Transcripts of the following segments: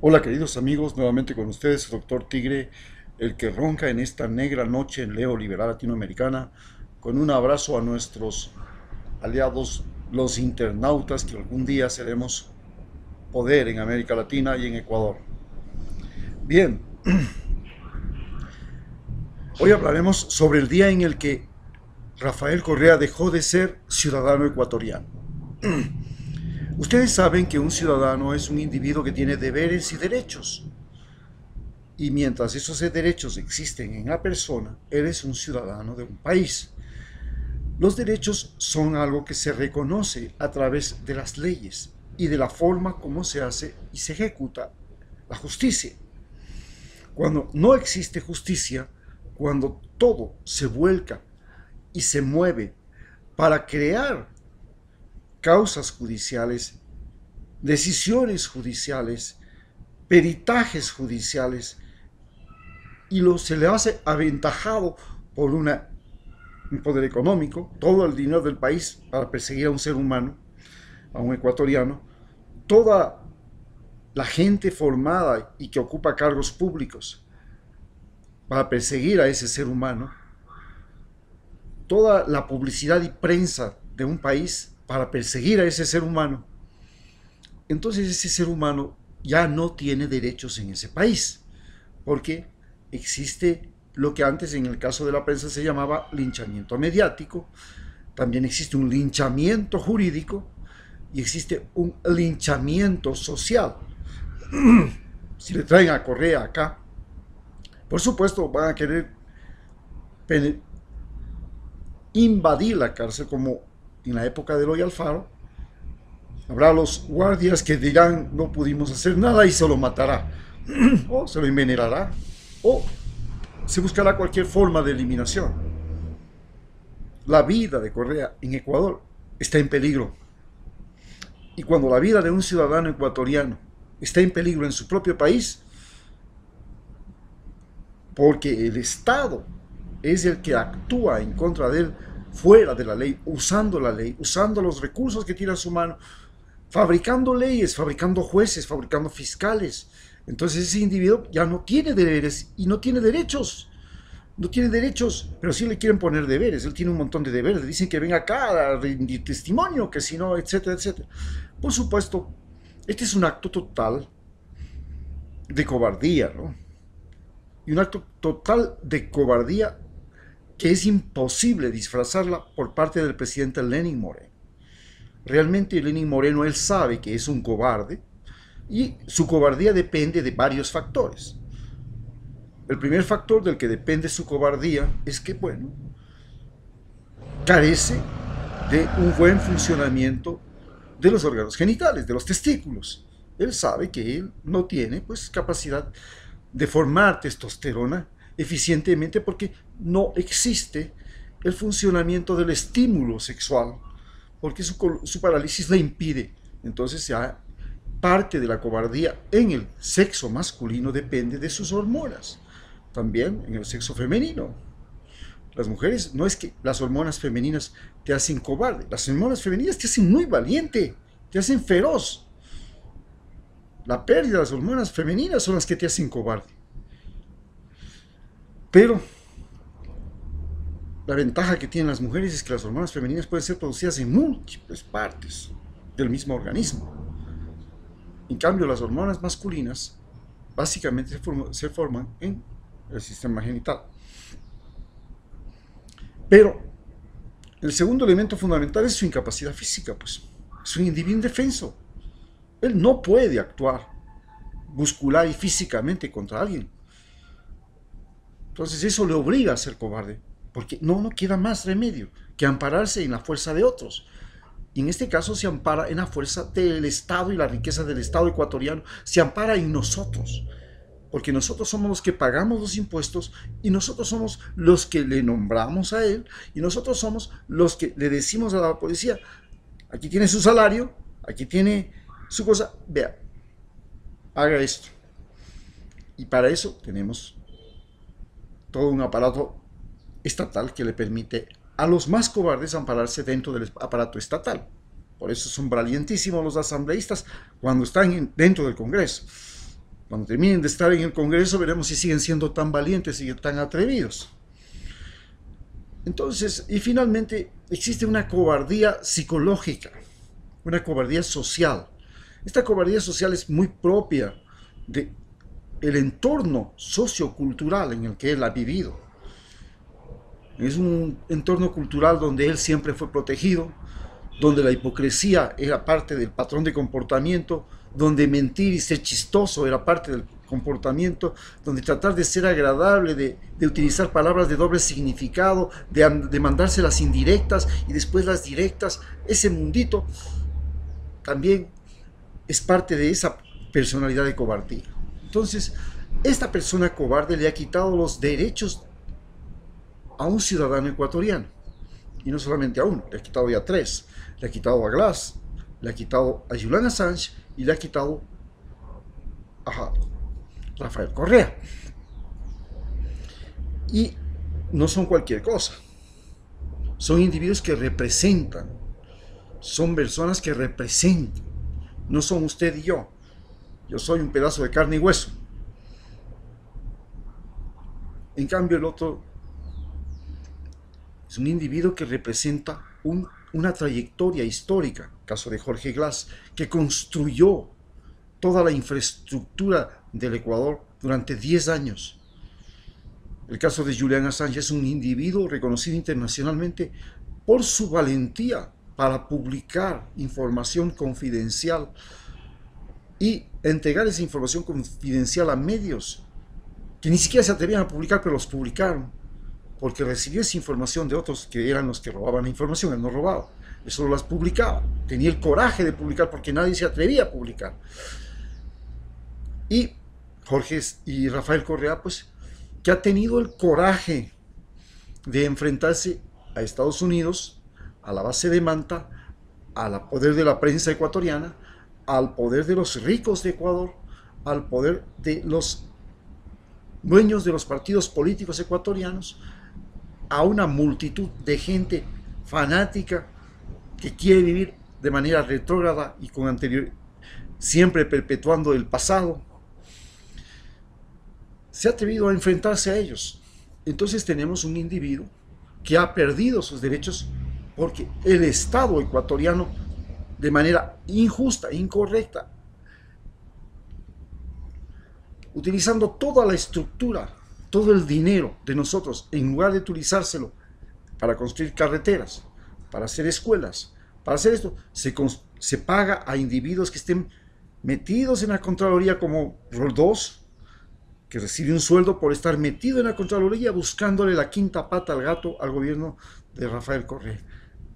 Hola queridos amigos, nuevamente con ustedes, Doctor Tigre, el que ronca en esta negra noche en Leo Liberal Latinoamericana, con un abrazo a nuestros aliados, los internautas, que algún día seremos poder en América Latina y en Ecuador. Bien, hoy hablaremos sobre el día en el que Rafael Correa dejó de ser ciudadano ecuatoriano. Ustedes saben que un ciudadano es un individuo que tiene deberes y derechos. Y mientras esos derechos existen en la persona, eres un ciudadano de un país. Los derechos son algo que se reconoce a través de las leyes y de la forma como se hace y se ejecuta la justicia. Cuando no existe justicia, cuando todo se vuelca y se mueve para crear causas judiciales, decisiones judiciales, peritajes judiciales, y se le hace aventajado por un poder económico, todo el dinero del país para perseguir a un ser humano, a un ecuatoriano, toda la gente formada y que ocupa cargos públicos para perseguir a ese ser humano, toda la publicidad y prensa de un país para perseguir a ese ser humano. Entonces ese ser humano ya no tiene derechos en ese país, porque existe lo que antes en el caso de la prensa se llamaba linchamiento mediático, también existe un linchamiento jurídico y existe un linchamiento social. Si le traen a Correa acá, por supuesto van a querer invadir la cárcel como en la época de Eloy Alfaro. Habrá los guardias que dirán no pudimos hacer nada y se lo matará, o se lo envenenará, o se buscará cualquier forma de eliminación. La vida de Correa en Ecuador está en peligro. Y cuando la vida de un ciudadano ecuatoriano está en peligro en su propio país, porque el Estado es el que actúa en contra de él, fuera de la ley, usando los recursos que tiene a su mano, fabricando leyes, fabricando jueces, fabricando fiscales. Entonces ese individuo ya no tiene deberes y no tiene derechos. No tiene derechos, pero sí le quieren poner deberes. Él tiene un montón de deberes. Le dicen que venga acá a rendir testimonio, que si no, etcétera, etcétera. Por supuesto, este es un acto total de cobardía, ¿no? Y un acto total de cobardía que es imposible disfrazarla por parte del presidente Lenín Moreno. Realmente Lenín Moreno, él sabe que es un cobarde y su cobardía depende de varios factores. El primer factor del que depende su cobardía es que, bueno, carece de un buen funcionamiento de los órganos genitales, de los testículos. Él sabe que él no tiene, pues, capacidad de formar testosterona eficientemente porque no existe el funcionamiento del estímulo sexual, porque su parálisis le impide. Entonces ya parte de la cobardía en el sexo masculino depende de sus hormonas. También en el sexo femenino. Las mujeres, no es que las hormonas femeninas te hacen cobarde, las hormonas femeninas te hacen muy valiente, te hacen feroz. La pérdida de las hormonas femeninas son las que te hacen cobarde. Pero la ventaja que tienen las mujeres es que las hormonas femeninas pueden ser producidas en múltiples partes del mismo organismo. En cambio, las hormonas masculinas básicamente se forman en el sistema genital. Pero el segundo elemento fundamental es su incapacidad física, pues. Es un individuo indefenso. Él no puede actuar muscular y físicamente contra alguien. Entonces eso le obliga a ser cobarde, porque no queda más remedio que ampararse en la fuerza de otros. Y en este caso se ampara en la fuerza del Estado y la riqueza del Estado ecuatoriano, se ampara en nosotros, porque nosotros somos los que pagamos los impuestos y nosotros somos los que le nombramos a él y nosotros somos los que le decimos a la policía, aquí tiene su salario, aquí tiene su cosa, vea, haga esto. Y para eso tenemos todo un aparato estatal que le permite a los más cobardes ampararse dentro del aparato estatal. Por eso son valientísimos los asambleístas cuando están dentro del Congreso. Cuando terminen de estar en el Congreso, veremos si siguen siendo tan valientes y tan atrevidos. Entonces, y finalmente, existe una cobardía psicológica, una cobardía social. Esta cobardía social es muy propia del entorno sociocultural en el que él ha vivido. Es un entorno cultural donde él siempre fue protegido, donde la hipocresía era parte del patrón de comportamiento, donde mentir y ser chistoso era parte del comportamiento, donde tratar de ser agradable, de utilizar palabras de doble significado, de mandarse las indirectas y después las directas, ese mundito también es parte de esa personalidad de cobardía. Entonces, esta persona cobarde le ha quitado los derechos a un ciudadano ecuatoriano, y no solamente a uno, le ha quitado ya 3, le ha quitado a Glass, le ha quitado a Julian Assange y le ha quitado a Rafael Correa. Y no son cualquier cosa, son individuos que representan, son personas que representan, no son usted y yo soy un pedazo de carne y hueso. En cambio el otro es un individuo que representa una trayectoria histórica, caso de Jorge Glass, que construyó toda la infraestructura del Ecuador durante 10 años. El caso de Julian Assange es un individuo reconocido internacionalmente por su valentía para publicar información confidencial y entregar esa información confidencial a medios que ni siquiera se atrevían a publicar, pero los publicaron, porque recibió esa información de otros que eran los que robaban la información. Él no robaba, él solo las publicaba, tenía el coraje de publicar porque nadie se atrevía a publicar. Y Jorge y Rafael Correa, pues, que ha tenido el coraje de enfrentarse a Estados Unidos, a la base de Manta, al poder de la prensa ecuatoriana, al poder de los ricos de Ecuador, al poder de los dueños de los partidos políticos ecuatorianos, a una multitud de gente fanática que quiere vivir de manera retrógrada y con anterior, siempre perpetuando el pasado. Se ha atrevido a enfrentarse a ellos. Entonces tenemos un individuo que ha perdido sus derechos porque el Estado ecuatoriano, de manera injusta, incorrecta, utilizando toda la estructura, todo el dinero de nosotros, en lugar de utilizárselo para construir carreteras, para hacer escuelas, para hacer esto, se paga a individuos que estén metidos en la Contraloría como Roldós, que recibe un sueldo por estar metido en la Contraloría buscándole la quinta pata al gato al gobierno de Rafael Correa,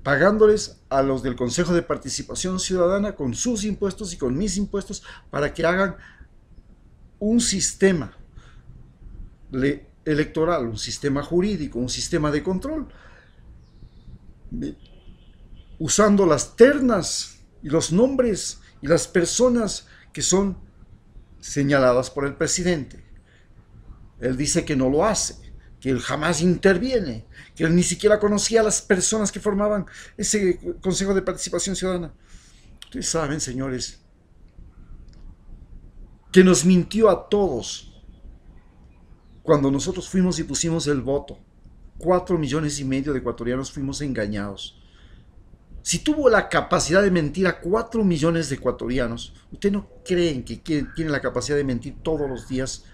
pagándoles a los del Consejo de Participación Ciudadana con sus impuestos y con mis impuestos para que hagan un sistema electoral, un sistema jurídico, un sistema de control, usando las ternas y los nombres y las personas que son señaladas por el presidente. Él dice que no lo hace, que él jamás interviene, que él ni siquiera conocía a las personas que formaban ese Consejo de Participación Ciudadana. Ustedes saben, señores, que nos mintió a todos cuando nosotros fuimos y pusimos el voto. 4,5 millones de ecuatorianos fuimos engañados. Si tuvo la capacidad de mentir a 4 millones de ecuatorianos, ¿ustedes no creen que tiene la capacidad de mentir todos los días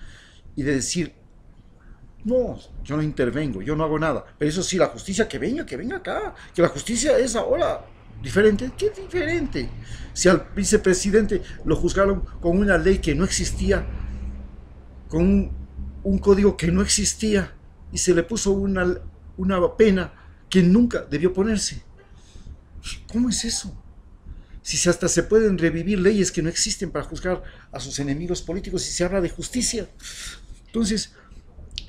y de decir, no, yo no intervengo, yo no hago nada? Pero eso sí, la justicia que venga acá, que la justicia es ahora diferente? ¿Qué diferente? Si al vicepresidente lo juzgaron con una ley que no existía, con un código que no existía, y se le puso una pena que nunca debió ponerse. ¿Cómo es eso? Si hasta se pueden revivir leyes que no existen para juzgar a sus enemigos políticos y se habla de justicia. Entonces,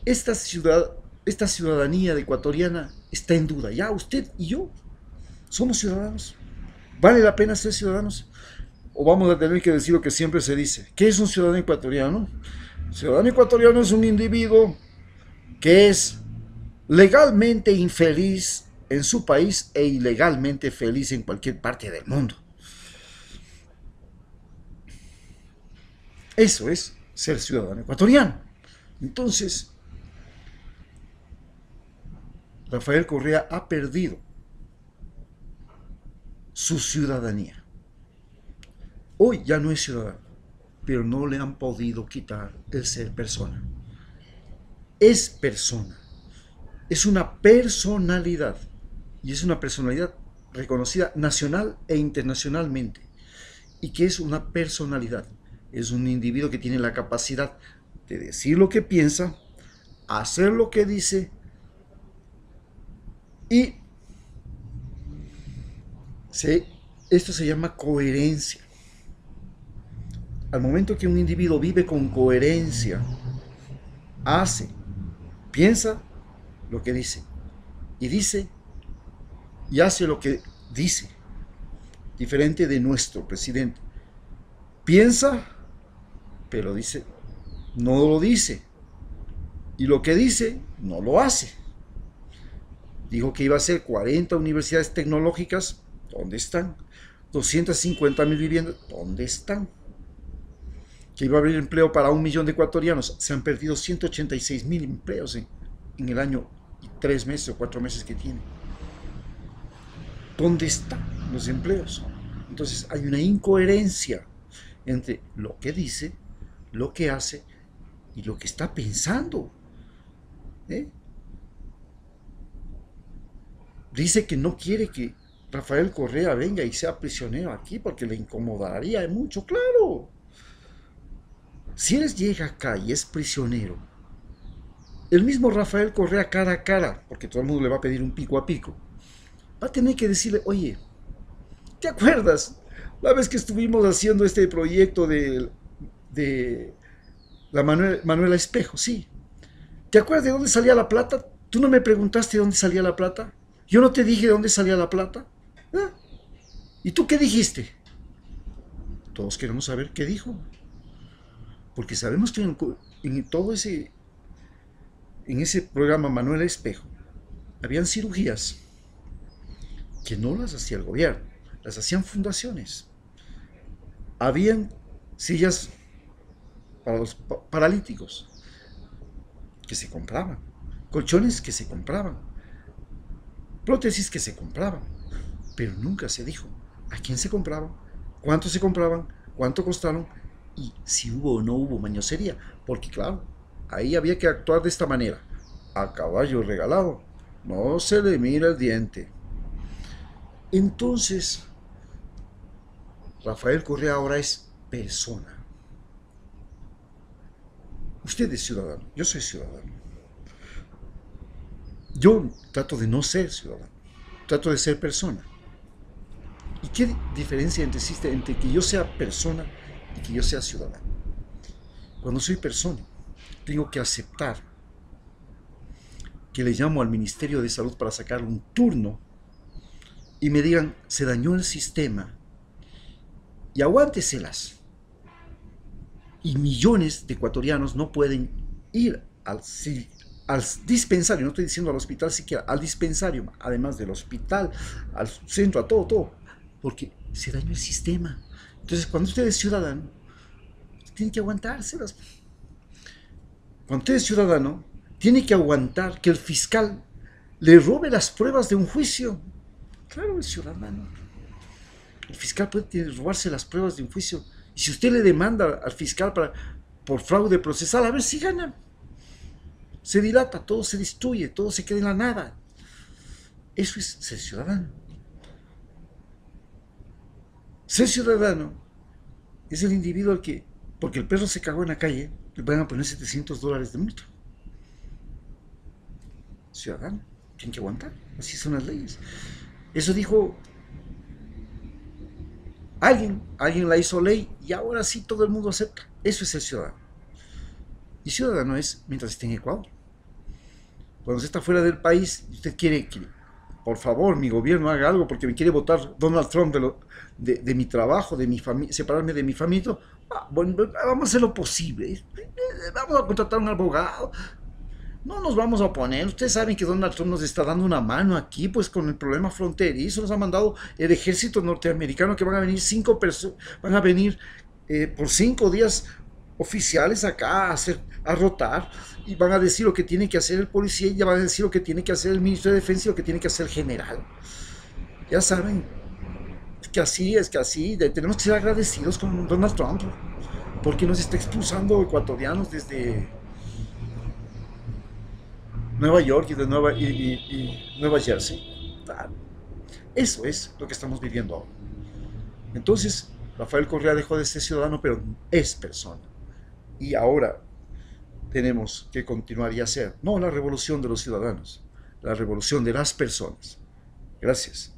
esta ciudadanía ecuatoriana está en duda. Ya usted y yo somos ciudadanos. ¿Vale la pena ser ciudadanos? ¿O vamos a tener que decir lo que siempre se dice? ¿Qué es un ciudadano ecuatoriano? Un ciudadano ecuatoriano es un individuo que es legalmente infeliz en su país e ilegalmente feliz en cualquier parte del mundo. Eso es ser ciudadano ecuatoriano. Entonces, Rafael Correa ha perdido su ciudadanía. Hoy ya no es ciudadano, pero no le han podido quitar el ser persona. Es persona, es una personalidad, y es una personalidad reconocida nacional e internacionalmente. ¿Y qué es una personalidad? Es un individuo que tiene la capacidad de decir lo que piensa, hacer lo que dice, y esto se llama coherencia. Al momento que un individuo vive con coherencia, hace, piensa lo que dice y hace lo que dice, diferente de nuestro presidente. Piensa, pero dice, no lo dice, y lo que dice, no lo hace. Dijo que iba a hacer 40 universidades tecnológicas, ¿dónde están? 250,000 viviendas, ¿dónde están? Que iba a abrir empleo para 1 millón de ecuatorianos, se han perdido 186,000 empleos en el año y 3 meses o 4 meses que tiene. ¿Dónde están los empleos? Entonces hay una incoherencia entre lo que dice, lo que hace y lo que está pensando. Dice que no quiere que Rafael Correa venga y sea prisionero aquí porque le incomodaría mucho, claro. Si él llega acá y es prisionero, el mismo Rafael Correa cara a cara, porque todo el mundo le va a pedir un pico a pico, va a tener que decirle, oye, ¿te acuerdas la vez que estuvimos haciendo este proyecto de la Manuela Espejo? Sí. ¿Te acuerdas de dónde salía la plata? ¿Tú no me preguntaste de dónde salía la plata? ¿Yo no te dije de dónde salía la plata? ¿Ah? ¿Y tú qué dijiste? Todos queremos saber qué dijo. Porque sabemos que en ese programa Manuela Espejo, habían cirugías que no las hacía el gobierno, las hacían fundaciones. Habían sillas para los paralíticos que se compraban, colchones que se compraban, prótesis que se compraban, pero nunca se dijo a quién se compraban, cuánto se compraban, cuánto costaron y si hubo o no hubo mañosería, porque claro, ahí había que actuar de esta manera: a caballo regalado no se le mira el diente. Entonces, Rafael Correa ahora es persona. Usted es ciudadano, yo soy ciudadano. Yo trato de no ser ciudadano, trato de ser persona. ¿Y qué diferencia existe entre que yo sea persona y que yo sea ciudadano? Cuando soy persona, tengo que aceptar que le llamo al Ministerio de Salud para sacar un turno y me digan, se dañó el sistema y aguánteselas. Y millones de ecuatorianos no pueden ir al dispensario, no estoy diciendo al hospital siquiera, al dispensario, además del hospital, al centro, a todo, porque se dañó el sistema. Entonces, cuando usted es ciudadano, tiene que aguantárselas. Cuando usted es ciudadano, tiene que aguantar que el fiscal le robe las pruebas de un juicio. Claro, el ciudadano. El fiscal puede robarse las pruebas de un juicio. Y si usted le demanda al fiscal por fraude procesal, a ver si gana. Se dilata, todo se destruye, todo se queda en la nada. Eso es ser ciudadano. Ser ciudadano es el individuo al que, porque el perro se cagó en la calle, le van a poner $700 de multa. Ciudadano, tienen que aguantar, así son las leyes. Eso dijo alguien la hizo ley y ahora sí todo el mundo acepta. Eso es ser ciudadano. Y ciudadano es mientras esté en Ecuador. Cuando usted está fuera del país y usted quiere que, por favor, mi gobierno haga algo porque me quiere votar Donald Trump de mi trabajo, de mi familia, separarme de mi familia, bueno, vamos a hacer lo posible. Vamos a contratar a un abogado. No nos vamos a oponer. Ustedes saben que Donald Trump nos está dando una mano aquí, pues con el problema fronterizo. Nos ha mandado el ejército norteamericano que van a venir 5 personas, van a venir por 5 días oficiales acá a rotar y van a decir lo que tiene que hacer el policía y ya van a decir lo que tiene que hacer el ministro de Defensa y lo que tiene que hacer el general. Ya saben, es que así, tenemos que ser agradecidos con Donald Trump porque nos está expulsando ecuatorianos desde Nueva York y de Nueva Jersey. Claro, eso es lo que estamos viviendo ahora. Entonces, Rafael Correa dejó de ser ciudadano, pero es persona. Y ahora tenemos que continuar y hacer, no la revolución de los ciudadanos, la revolución de las personas. Gracias.